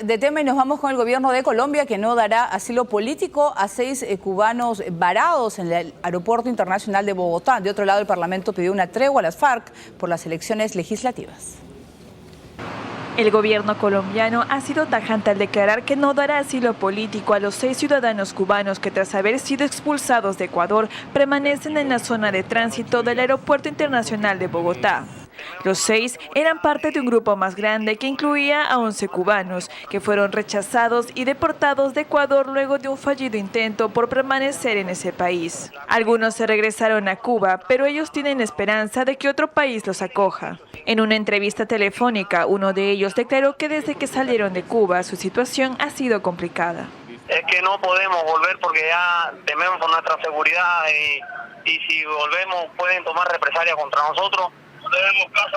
de tema y nos vamos con el gobierno de Colombia, que no dará asilo político a 6 cubanos varados en el aeropuerto internacional de Bogotá. De otro lado, el Parlamento pidió una tregua a las FARC por las elecciones legislativas. El gobierno colombiano ha sido tajante al declarar que no dará asilo político a los 6 ciudadanos cubanos que, tras haber sido expulsados de Ecuador, permanecen en la zona de tránsito del Aeropuerto Internacional de Bogotá. Los 6 eran parte de un grupo más grande que incluía a 11 cubanos, que fueron rechazados y deportados de Ecuador luego de un fallido intento por permanecer en ese país. Algunos se regresaron a Cuba, pero ellos tienen esperanza de que otro país los acoja. En una entrevista telefónica, uno de ellos declaró que desde que salieron de Cuba, su situación ha sido complicada. Es que no podemos volver porque ya tememos por nuestra seguridad y si volvemos pueden tomar represalias contra nosotros.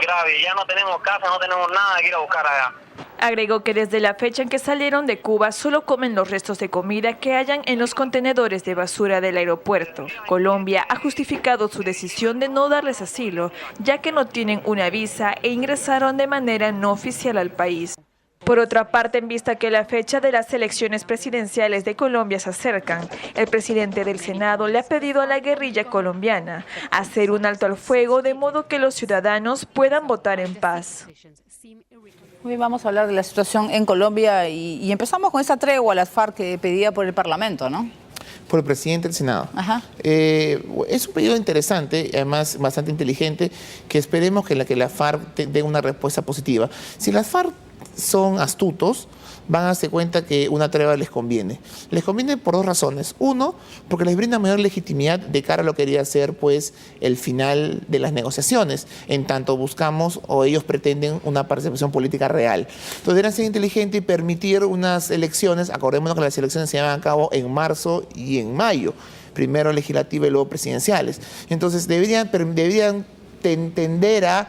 Grave, ya no tenemos casa, no tenemos nada que ir a buscar allá. Agregó que desde la fecha en que salieron de Cuba solo comen los restos de comida que hayan en los contenedores de basura del aeropuerto. Colombia ha justificado su decisión de no darles asilo, ya que no tienen una visa e ingresaron de manera no oficial al país. Por otra parte, en vista que la fecha de las elecciones presidenciales de Colombia se acercan, el presidente del Senado le ha pedido a la guerrilla colombiana hacer un alto al fuego de modo que los ciudadanos puedan votar en paz. Hoy vamos a hablar de la situación en Colombia y empezamos con esa tregua a las FARC que pedía por el Parlamento, ¿no? Por el presidente del Senado. Ajá. Es un pedido interesante, además bastante inteligente, que esperemos que la FARC dé una respuesta positiva. Si las FARC son astutos, van a darse cuenta que una tregua les conviene. Les conviene por 2 razones. Uno, porque les brinda mayor legitimidad de cara a lo que quería ser pues, el final de las negociaciones, en tanto buscamos o ellos pretenden una participación política real. Entonces deberían ser inteligentes y permitir unas elecciones. Acordémonos que las elecciones se llevan a cabo en marzo y en mayo, primero legislativas y luego presidenciales. Entonces deberían tender a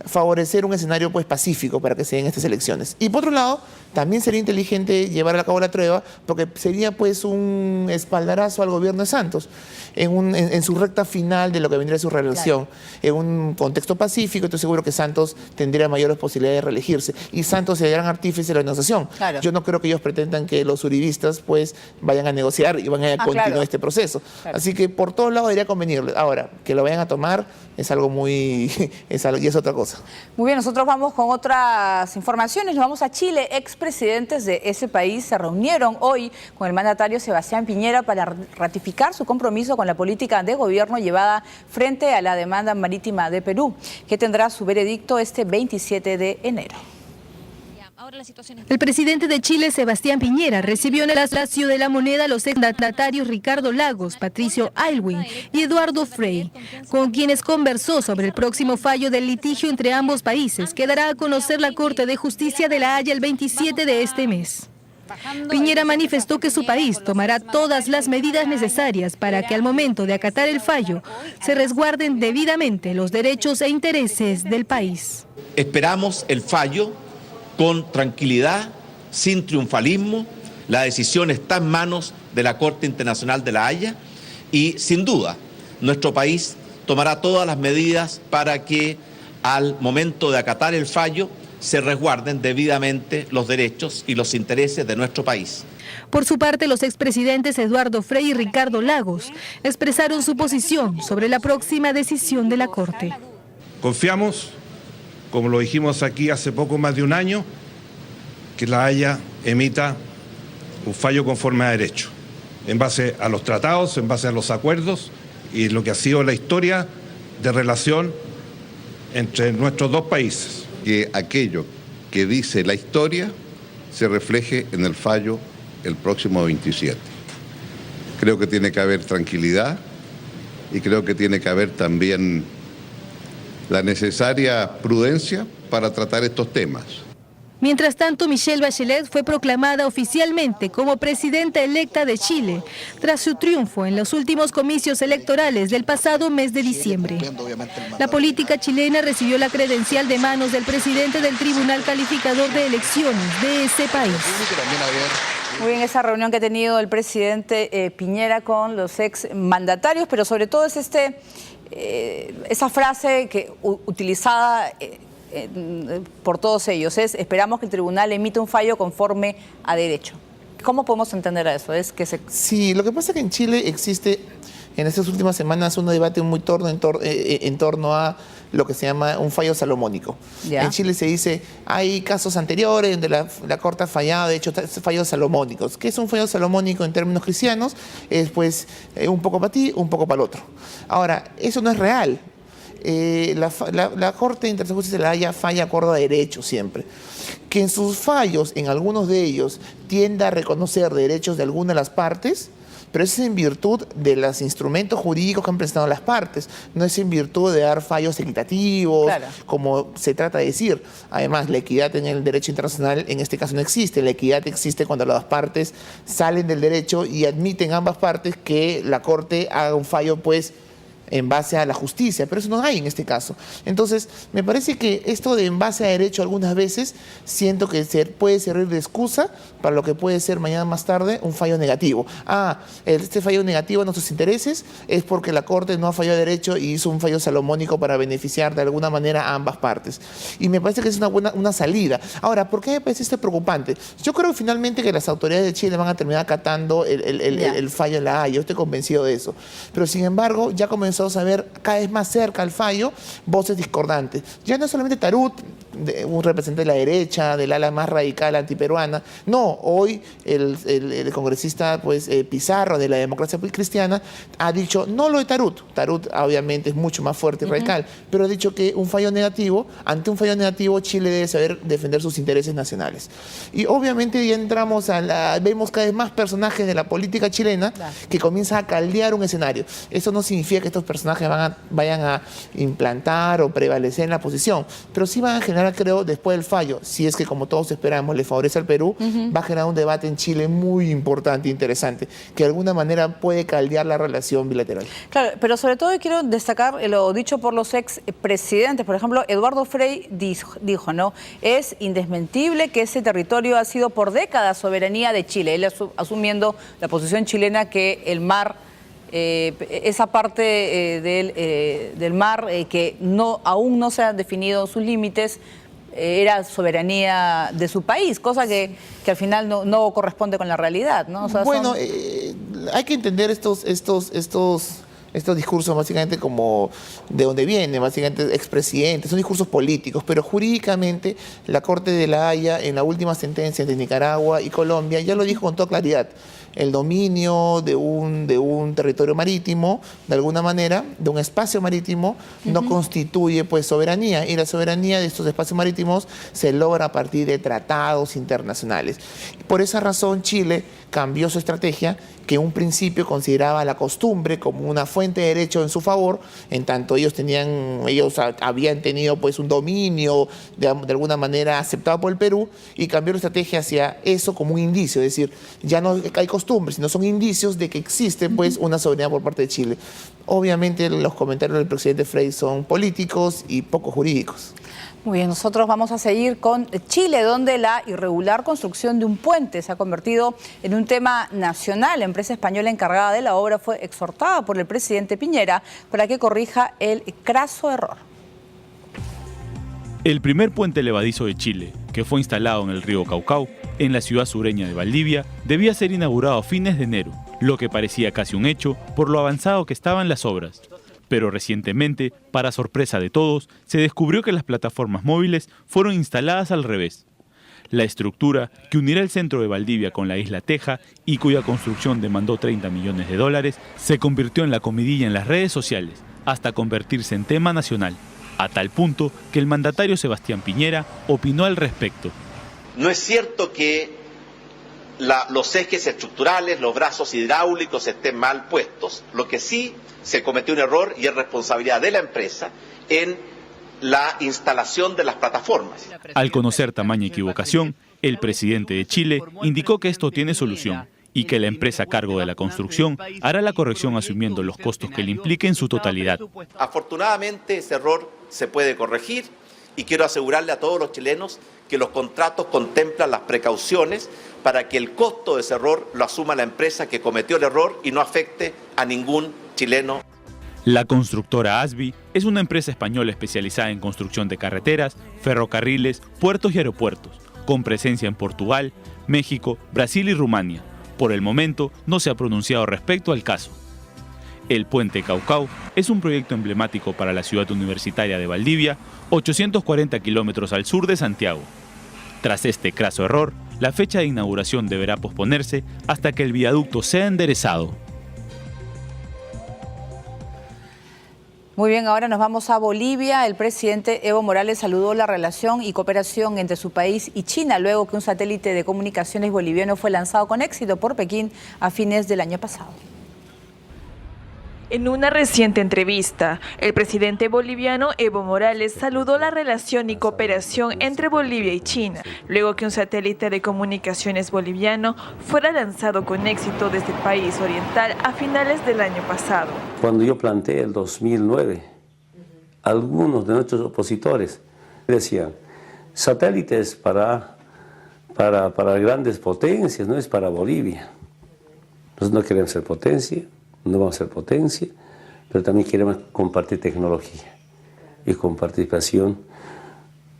favorecer un escenario pues pacífico para que se den estas elecciones. Y por otro lado, también sería inteligente llevar a cabo la tregua porque sería pues un espaldarazo al gobierno de Santos en su recta final de lo que vendría su reelección. Claro. En un contexto pacífico, estoy seguro que Santos tendría mayores posibilidades de reelegirse. Y Santos es el gran artífice de la negociación. Claro. Yo no creo que ellos pretendan que los uribistas pues vayan a negociar y van a continuar este proceso. Claro. Así que por todos lados debería convenirles. Ahora, que lo vayan a tomar es algo muy... y es otra cosa. Muy bien, nosotros vamos con otras informaciones. Nos vamos a Chile. Expresidentes de ese país se reunieron hoy con el mandatario Sebastián Piñera para ratificar su compromiso con la política de gobierno llevada frente a la demanda marítima de Perú, que tendrá su veredicto este 27 de enero. El presidente de Chile, Sebastián Piñera, recibió en el Palacio de la Moneda a los exmandatarios Ricardo Lagos, Patricio Aylwin y Eduardo Frei, con quienes conversó sobre el próximo fallo del litigio entre ambos países, que dará a conocer la Corte de Justicia de La Haya el 27 de este mes. Piñera manifestó que su país tomará todas las medidas necesarias para que al momento de acatar el fallo se resguarden debidamente los derechos e intereses del país. Esperamos el fallo con tranquilidad, sin triunfalismo. La decisión está en manos de la Corte Internacional de La Haya y, sin duda, nuestro país tomará todas las medidas para que al momento de acatar el fallo se resguarden debidamente los derechos y los intereses de nuestro país. Por su parte, los expresidentes Eduardo Frei y Ricardo Lagos expresaron su posición sobre la próxima decisión de la Corte. Confiamos, como lo dijimos aquí hace poco más de un año, que La Haya emita un fallo conforme a derecho, en base a los tratados, en base a los acuerdos y lo que ha sido la historia de relación entre nuestros dos países. Que aquello que dice la historia se refleje en el fallo el próximo 27. Creo que tiene que haber tranquilidad y creo que tiene que haber también la necesaria prudencia para tratar estos temas. Mientras tanto, Michelle Bachelet fue proclamada oficialmente como presidenta electa de Chile tras su triunfo en los últimos comicios electorales del pasado mes de diciembre. La política chilena recibió la credencial de manos del presidente del Tribunal Calificador de Elecciones de ese país. Muy bien, esa reunión que ha tenido el presidente Piñera con los ex mandatarios, pero sobre todo es esa frase utilizada por todos ellos es: esperamos que el tribunal emita un fallo conforme a derecho. ¿Cómo podemos entender a eso? Sí, lo que pasa es que en Chile existe en estas últimas semanas un debate muy en torno a lo que se llama un fallo salomónico. ¿Ya? En Chile se dice, hay casos anteriores donde la Corte ha fallado, de hecho, fallos salomónicos. ¿Qué es un fallo salomónico en términos cristianos? Es pues un poco para ti, un poco para el otro. Ahora, eso no es real. La Corte Internacional de Justicia de la Haya falla acorde a derecho siempre. Que en sus fallos, en algunos de ellos, tienda a reconocer derechos de alguna de las partes, pero eso es en virtud de los instrumentos jurídicos que han presentado las partes, no es en virtud de dar fallos equitativos, claro, como se trata de decir. Además, la equidad en el derecho internacional en este caso no existe. La equidad existe cuando las partes salen del derecho y admiten ambas partes que la Corte haga un fallo, pues, en base a la justicia, pero eso no hay en este caso. Entonces, me parece que esto de en base a derecho algunas veces siento que puede servir de excusa para lo que puede ser mañana más tarde un fallo negativo. Este fallo negativo a nuestros intereses es porque la Corte no ha fallado de derecho y hizo un fallo salomónico para beneficiar de alguna manera a ambas partes. Y me parece que es una salida. Ahora, ¿por qué me parece esto preocupante? Yo creo finalmente que las autoridades de Chile van a terminar acatando el fallo en la Haya. Yo estoy convencido de eso. Pero sin embargo, ya comenzó a ver cada vez más cerca al fallo voces discordantes. Ya no es solamente Tarut, un representante de la derecha, del ala más radical antiperuana. No, hoy el congresista pues, Pizarro de la Democracia Cristiana ha dicho, no lo de Tarut. Tarut obviamente es mucho más fuerte y radical, pero ha dicho que ante un fallo negativo, Chile debe saber defender sus intereses nacionales. Y obviamente ya entramos vemos cada vez más personajes de la política chilena que comienzan a caldear un escenario. Eso no significa que estos personajes vayan a implantar o prevalecer en la posición, pero sí van a generar, creo, después del fallo, si es que como todos esperamos le favorece al Perú, va a generar un debate en Chile muy importante e interesante, que de alguna manera puede caldear la relación bilateral. Claro, pero sobre todo quiero destacar lo dicho por los expresidentes. Por ejemplo, Eduardo Frei dijo, ¿no? Es indesmentible que ese territorio ha sido por décadas soberanía de Chile. Él asumiendo la posición chilena que el mar, esa parte del mar que aún no se han definido sus límites, era soberanía de su país, cosa que al final no corresponde con la realidad, ¿no? O sea, bueno, hay que entender estos discursos básicamente como de dónde vienen, básicamente expresidentes, son discursos políticos, pero jurídicamente la Corte de la Haya en la última sentencia de Nicaragua y Colombia ya lo dijo con toda claridad. El dominio de un territorio marítimo, de alguna manera, de un espacio marítimo, no constituye pues soberanía, y la soberanía de estos espacios marítimos se logra a partir de tratados internacionales. Por esa razón Chile cambió su estrategia, que en un principio consideraba la costumbre como una fuente de derecho en su favor, en tanto ellos habían tenido pues un dominio de alguna manera aceptado por el Perú, y cambió la estrategia hacia eso como un indicio, es decir, ya no hay costumbres, sino son indicios de que existe pues una soberanía por parte de Chile. Obviamente los comentarios del presidente Frei son políticos y poco jurídicos. Muy bien, nosotros vamos a seguir con Chile, donde la irregular construcción de un puente se ha convertido en un tema nacional. La empresa española encargada de la obra fue exhortada por el presidente Piñera para que corrija el craso error. El primer puente levadizo de Chile, que fue instalado en el río Caucao, en la ciudad sureña de Valdivia, debía ser inaugurado a fines de enero, lo que parecía casi un hecho por lo avanzado que estaban las obras. Pero recientemente, para sorpresa de todos, se descubrió que las plataformas móviles fueron instaladas al revés. La estructura, que unirá el centro de Valdivia con la isla Teja y cuya construcción demandó $30 millones, se convirtió en la comidilla en las redes sociales, hasta convertirse en tema nacional, a tal punto que el mandatario Sebastián Piñera opinó al respecto. No es cierto que los ejes estructurales, los brazos hidráulicos estén mal puestos. Lo que sí se cometió un error, y es responsabilidad de la empresa, en la instalación de las plataformas. Al conocer tamaña equivocación, el presidente de Chile indicó que esto tiene solución y que la empresa a cargo de la construcción hará la corrección asumiendo los costos que le implique en su totalidad. Afortunadamente ese error se puede corregir, y quiero asegurarle a todos los chilenos que los contratos contemplan las precauciones para que el costo de ese error lo asuma la empresa que cometió el error y no afecte a ningún chileno. La constructora ASBI es una empresa española especializada en construcción de carreteras, ferrocarriles, puertos y aeropuertos, con presencia en Portugal, México, Brasil y Rumania. Por el momento no se ha pronunciado respecto al caso. El Puente Caucao es un proyecto emblemático para la ciudad universitaria de Valdivia, 840 kilómetros al sur de Santiago. Tras este craso error, la fecha de inauguración deberá posponerse hasta que el viaducto sea enderezado. Muy bien, ahora nos vamos a Bolivia. El presidente Evo Morales saludó la relación y cooperación entre su país y China luego que un satélite de comunicaciones boliviano fue lanzado con éxito por Pekín a fines del año pasado. En una reciente entrevista, el presidente boliviano Evo Morales saludó la relación y cooperación entre Bolivia y China, luego que un satélite de comunicaciones boliviano fuera lanzado con éxito desde el país oriental a finales del año pasado. Cuando yo planteé el 2009, algunos de nuestros opositores decían, satélites para grandes potencias, no es para Bolivia. Nosotros no queremos ser potencia. No vamos a ser potencia, pero también queremos compartir tecnología y con participación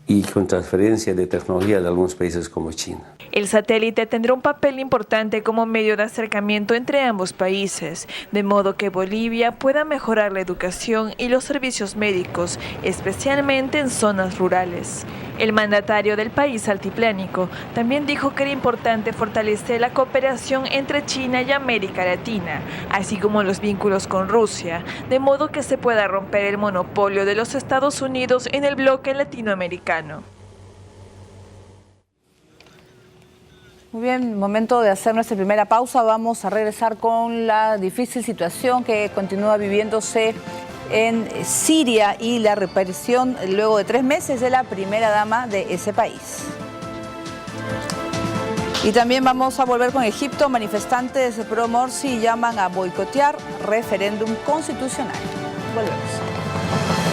y con transferencia de tecnología de algunos países como China. El satélite tendrá un papel importante como medio de acercamiento entre ambos países, de modo que Bolivia pueda mejorar la educación y los servicios médicos, especialmente en zonas rurales. El mandatario del país altiplánico también dijo que era importante fortalecer la cooperación entre China y América Latina, así como los vínculos con Rusia, de modo que se pueda romper el monopolio de los Estados Unidos en el bloque latinoamericano. Muy bien, momento de hacer nuestra primera pausa. Vamos a regresar con la difícil situación que continúa viviéndose en Siria y la represión luego de 3 meses de la primera dama de ese país. Y también vamos a volver con Egipto. Manifestantes pro-Morsi llaman a boicotear referéndum constitucional. Volvemos.